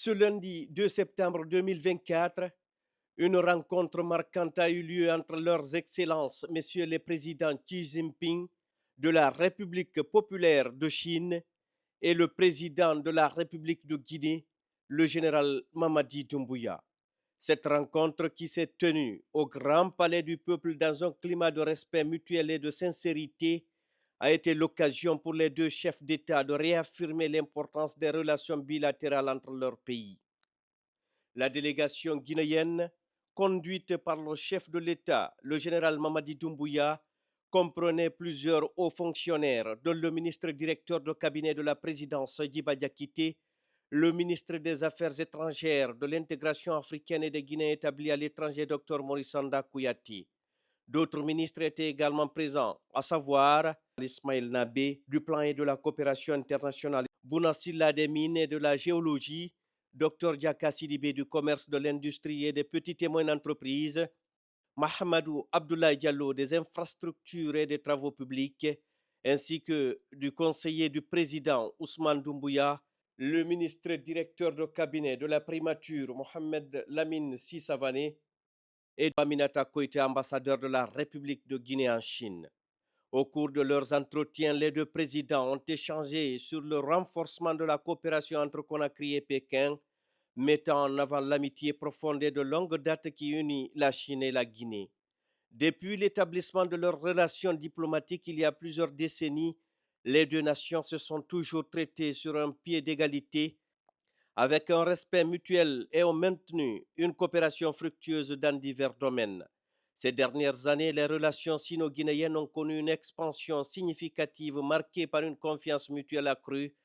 Ce lundi 2 septembre 2024, une rencontre marquante a eu lieu entre leurs excellences, messieurs les présidents Xi Jinping de la République populaire de Chine et le président de la République de Guinée, le général Mamadi Doumbouya. Cette rencontre qui s'est tenue au Grand Palais du Peuple dans un climat de respect mutuel et de sincérité a été l'occasion pour les deux chefs d'État de réaffirmer l'importance des relations bilatérales entre leurs pays. La délégation guinéenne, conduite par le chef de l'État, le général Mamadi Doumbouya, comprenait plusieurs hauts fonctionnaires, dont le ministre directeur de cabinet de la présidence Djiba Diakité, le ministre des Affaires étrangères, de l'intégration africaine et des Guinéens établis à l'étranger, Dr Morissanda Kouyati. D'autres ministres étaient également présents, à savoir Ismaël Nabé du plan et de la coopération internationale, Bounasila des mines et de la géologie, Dr Diaka Sidibé du commerce, de l'industrie et des petites et moyennes entreprises, Mahamadou Abdoulaye Diallo des infrastructures et des travaux publics, ainsi que du conseiller du président Ousmane Doumbouya, le ministre directeur de cabinet de la primature Mohamed Lamine Sissavané et Aminata Koïté, ambassadeur de la République de Guinée en Chine. Au cours de leurs entretiens, les deux présidents ont échangé sur le renforcement de la coopération entre Conakry et Pékin, mettant en avant l'amitié profonde et de longue date qui unit la Chine et la Guinée. Depuis l'établissement de leurs relations diplomatiques il y a plusieurs décennies, les deux nations se sont toujours traitées sur un pied d'égalité, avec un respect mutuel, et ont maintenu une coopération fructueuse dans divers domaines. Ces dernières années, les relations sino-guinéennes ont connu une expansion significative marquée par une confiance mutuelle accrue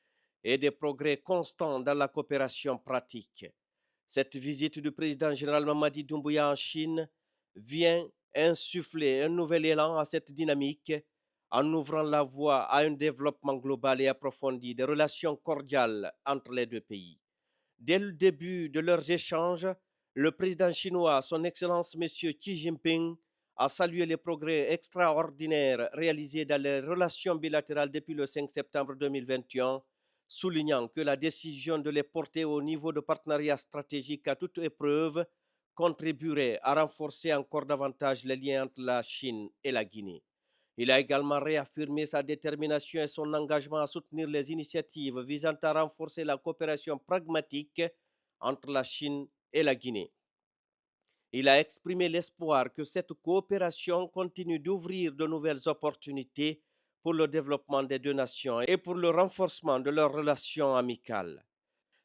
et des progrès constants dans la coopération pratique. Cette visite du président général Mamadi Doumbouya en Chine vient insuffler un nouvel élan à cette dynamique en ouvrant la voie à un développement global et approfondi des relations cordiales entre les deux pays. Dès le début de leurs échanges, le président chinois, son Excellence M. Xi Jinping, a salué les progrès extraordinaires réalisés dans les relations bilatérales depuis le 5 septembre 2021, soulignant que la décision de les porter au niveau de partenariat stratégique à toute épreuve contribuerait à renforcer encore davantage les liens entre la Chine et la Guinée. Il a également réaffirmé sa détermination et son engagement à soutenir les initiatives visant à renforcer la coopération pragmatique entre la Chine et la Guinée. Il a exprimé l'espoir que cette coopération continue d'ouvrir de nouvelles opportunités pour le développement des deux nations et pour le renforcement de leurs relations amicales.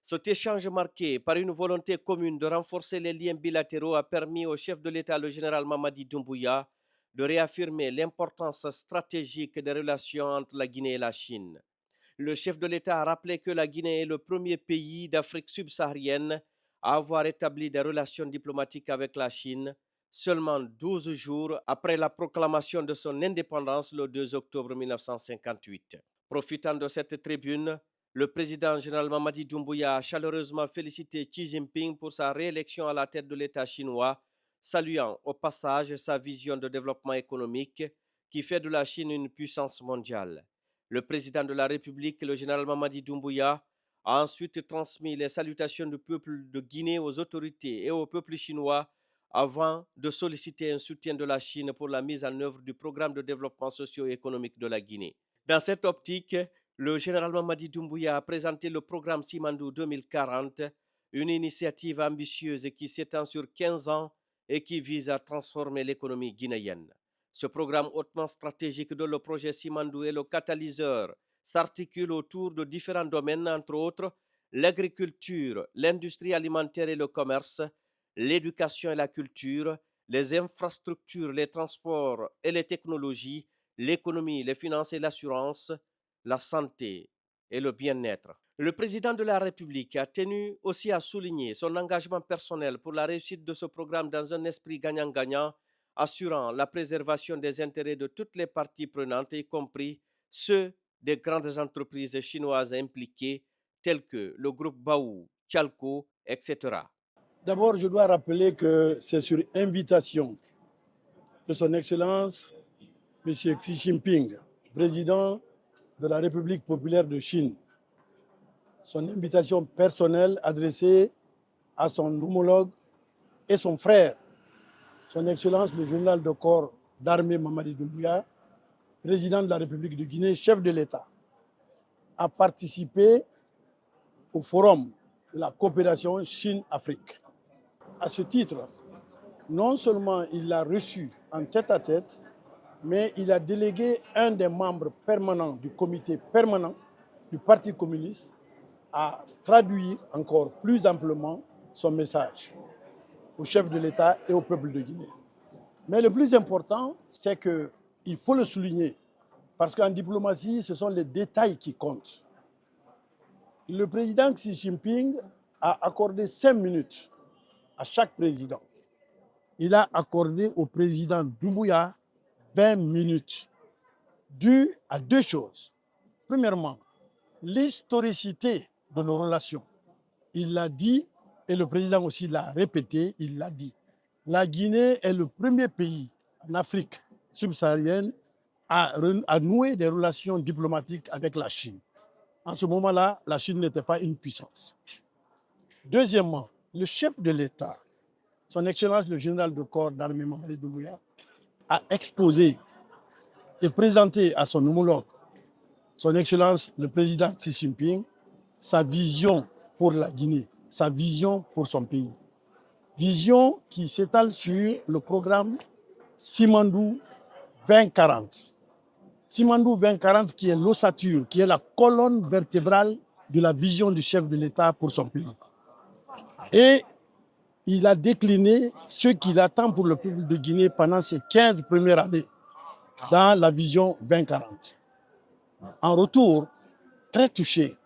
Cet échange marqué par une volonté commune de renforcer les liens bilatéraux a permis au chef de l'État, le général Mamadi Doumbouya, de réaffirmer l'importance stratégique des relations entre la Guinée et la Chine. Le chef de l'État a rappelé que la Guinée est le premier pays d'Afrique subsaharienne à avoir établi des relations diplomatiques avec la Chine, seulement 12 jours après la proclamation de son indépendance le 2 octobre 1958. Profitant de cette tribune, le président général Mamadi Doumbouya a chaleureusement félicité Xi Jinping pour sa réélection à la tête de l'État chinois, saluant au passage sa vision de développement économique qui fait de la Chine une puissance mondiale. Le président de la République, le général Mamadi Doumbouya, a ensuite transmis les salutations du peuple de Guinée aux autorités et au peuple chinois avant de solliciter un soutien de la Chine pour la mise en œuvre du programme de développement socio-économique de la Guinée. Dans cette optique, le général Mamadi Doumbouya a présenté le programme Simandou 2040, une initiative ambitieuse qui s'étend sur 15 ans et qui vise à transformer l'économie guinéenne. Ce programme hautement stratégique dont le projet Simandou est le catalyseur s'articule autour de différents domaines, entre autres l'agriculture, l'industrie alimentaire et le commerce, l'éducation et la culture, les infrastructures, les transports et les technologies, l'économie, les finances et l'assurance, la santé et le bien-être. Le président de la République a tenu aussi à souligner son engagement personnel pour la réussite de ce programme dans un esprit gagnant-gagnant, assurant la préservation des intérêts de toutes les parties prenantes, y compris ceux des grandes entreprises chinoises impliquées, telles que le groupe Baou, Chalco, etc. D'abord, je dois rappeler que c'est sur invitation de son Excellence, M. Xi Jinping, président de la République populaire de Chine, son invitation personnelle adressée à son homologue et son frère, son Excellence le général de corps d'armée Mamadi Doumbouya, président de la République de Guinée, chef de l'État, a participé au forum de la coopération Chine-Afrique. À ce titre, non seulement il l'a reçu en tête-à-tête, mais il a délégué un des membres permanents du comité permanent du Parti communiste à traduire encore plus amplement son message au chef de l'État et au peuple de Guinée. Mais le plus important, c'est qu'il faut le souligner, parce qu'en diplomatie, ce sont les détails qui comptent. Le président Xi Jinping a accordé 5 minutes à chaque président. Il a accordé au président Doumbouya 20 minutes, dû à deux choses. Premièrement, l'historicité de nos relations. Il l'a dit, et le président aussi l'a répété, il l'a dit. La Guinée est le premier pays en Afrique subsaharienne à nouer des relations diplomatiques avec la Chine. En ce moment-là, la Chine n'était pas une puissance. Deuxièmement, le chef de l'État, son Excellence le général de corps d'armée Mamadi Doumbouya, a exposé et présenté à son homologue, son Excellence le président Xi Jinping, sa vision pour la Guinée, sa vision pour son pays. Vision qui s'étale sur le programme Simandou 2040. Simandou 2040 qui est l'ossature, qui est la colonne vertébrale de la vision du chef de l'État pour son pays. Et il a décliné ce qu'il attend pour le peuple de Guinée pendant ces 15 premières années dans la vision 2040. En retour, très touché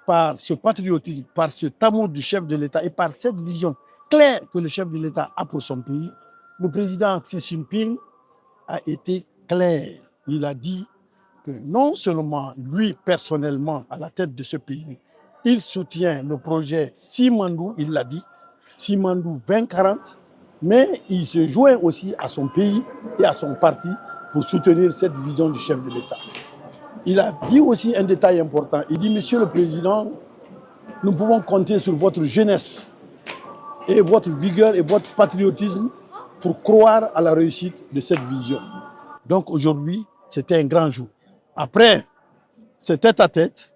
par ce patriotisme, par cet amour du chef de l'État et par cette vision claire que le chef de l'État a pour son pays, le président Xi Jinping a été clair. Il a dit que non seulement lui personnellement à la tête de ce pays, il soutient le projet Simandou, il l'a dit, Simandou 2040, mais il se joint aussi à son pays et à son parti pour soutenir cette vision du chef de l'État. Il a dit aussi un détail important. Il dit, Monsieur le Président, nous pouvons compter sur votre jeunesse et votre vigueur et votre patriotisme pour croire à la réussite de cette vision. Donc aujourd'hui, c'était un grand jour. Après ce tête-à-tête,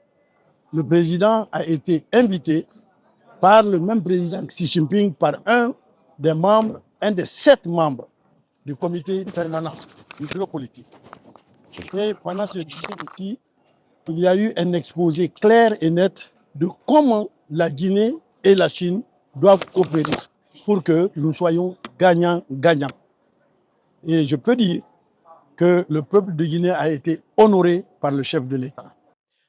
le président a été invité par le même président Xi Jinping, par un des 7 membres du comité permanent du bureau politique. Et pendant ce discours aussi, il y a eu un exposé clair et net de comment la Guinée et la Chine doivent coopérer pour que nous soyons gagnants-gagnants. Et je peux dire que le peuple de Guinée a été honoré par le chef de l'État.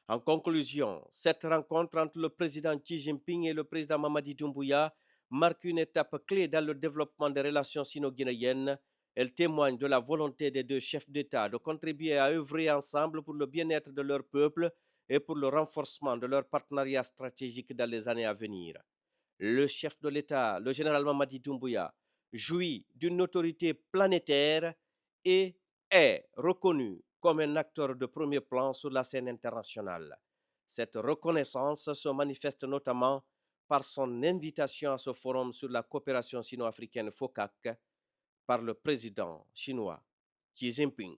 En conclusion, cette rencontre entre le président Xi Jinping et le président Mamadi Doumbouya marque une étape clé dans le développement des relations sino-guinéennes. Elle témoigne de la volonté des deux chefs d'État de contribuer à œuvrer ensemble pour le bien-être de leur peuple et pour le renforcement de leur partenariat stratégique dans les années à venir. Le chef de l'État, le général Mamadi Doumbouya, jouit d'une autorité planétaire et est reconnu comme un acteur de premier plan sur la scène internationale. Cette reconnaissance se manifeste notamment par son invitation à ce forum sur la coopération sino-africaine FOCAC par le président chinois Xi Jinping.